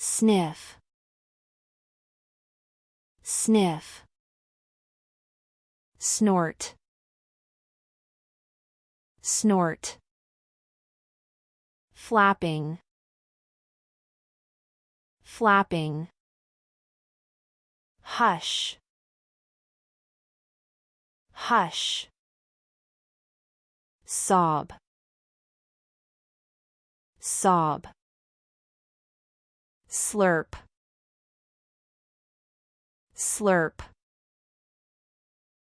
sniff, sniff, snort, snort, flapping, flapping, hush, hush, sob, sob, slurp, slurp,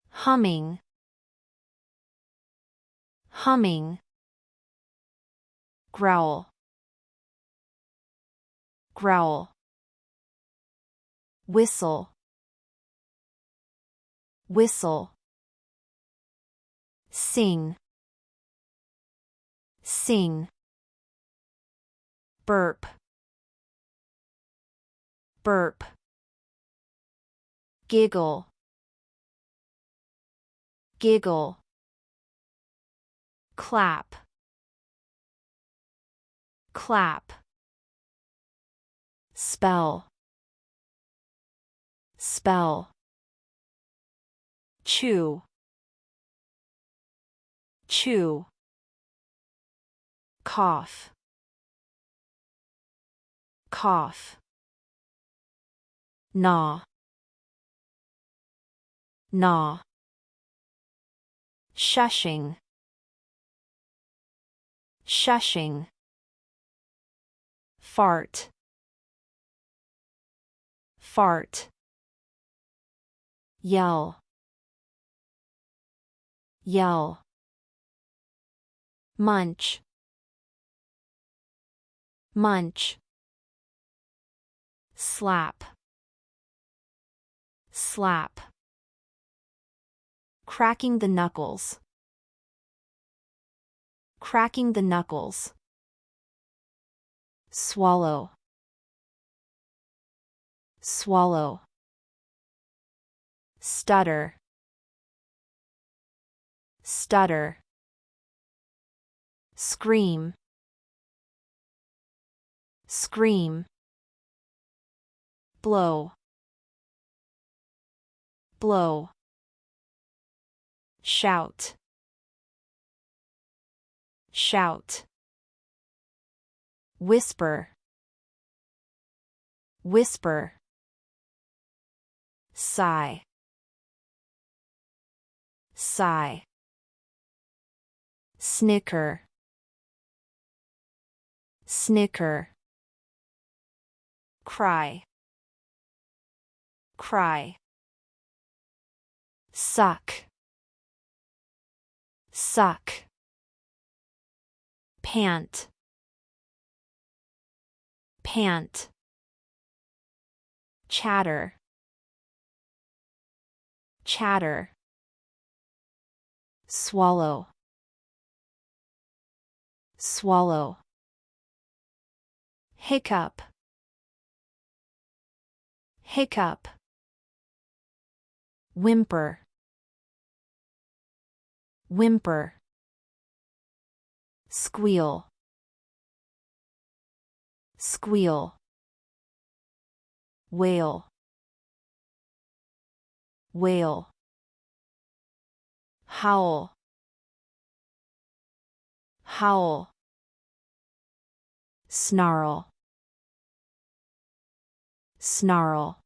humming, humming, growl, growl, whistle, whistle, sing, sing, burp, burp, giggle, giggle, clap, clap, spell, spell, chew, chew, cough, cough, gnaw, gnaw, shushing, shushing, fart, fart, yell, yell, munch, munch, slap, slap, cracking the knuckles, cracking the knuckles, swallow, swallow, stutter, stutter, scream, scream, blow, blow, shout, shout, whisper, whisper, sigh, sigh, snicker, snicker, cry, cry, suck, suck, pant, pant, chatter, chatter, swallow, swallow, hiccup, hiccup, whimper, whimper, squeal, squeal, wail, wail, howl, howl, snarl, snarl,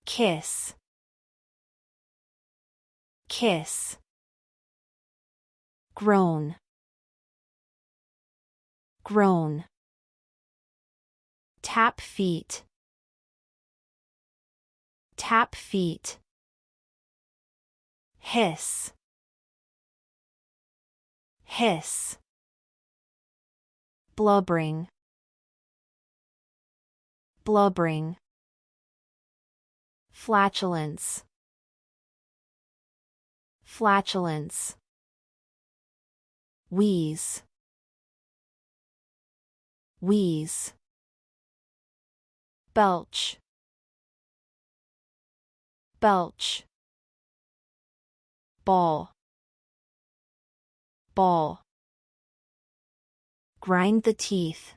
kiss, kiss, groan, groan, tap feet, tap feet, hiss, hiss, blubbering, blubbering, flatulence, flatulence, wheeze, wheeze, belch, belch, ball, ball, grind the teeth,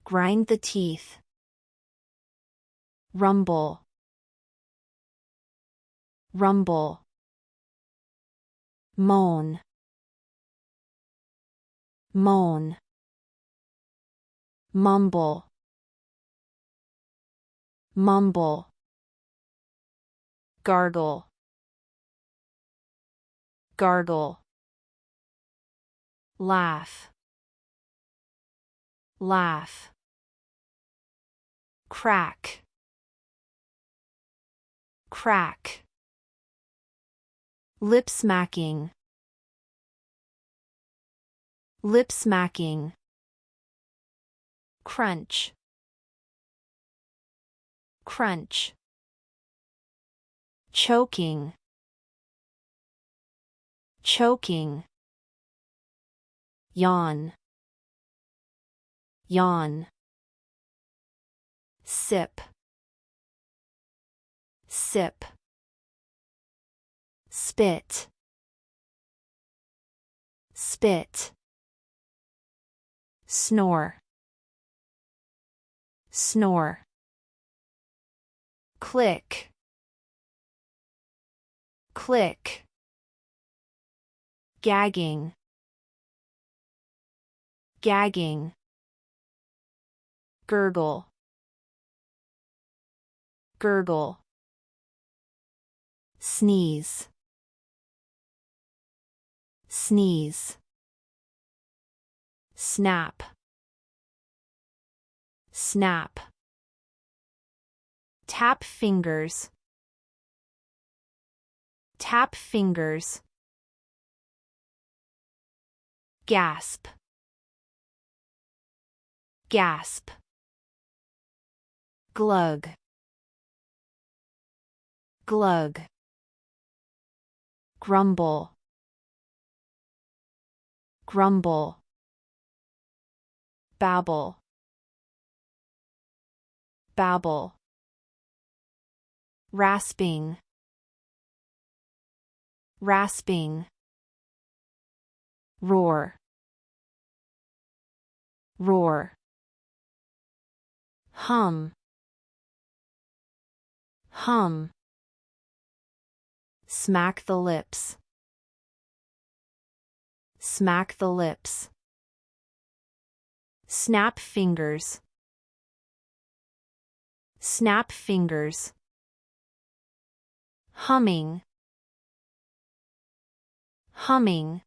Grind the teeth. Rumble. Rumble. Moan. Moan. Mumble. Mumble. Gargle. Gargle. Laugh. Laugh. Crack. Crack. Lip smacking. Lip smacking. Crunch. Crunch. Choking. Choking. Yawn. Yawn. Sip. Sip. Spit. Spit. Snore. Snore. Click. Click. Gagging. Gagging. Gurgle. Gurgle. Sneeze. Sneeze. Snap. Snap. Tap fingers. Tap fingers. Gasp. Gasp. Glug. Glug. Grumble. Grumble. Babble. Babble. Rasping. Rasping. Roar. Roar. Hum. Hum. Smack the lips. Smack the lips. Snap fingers. Snap fingers. Humming. Humming.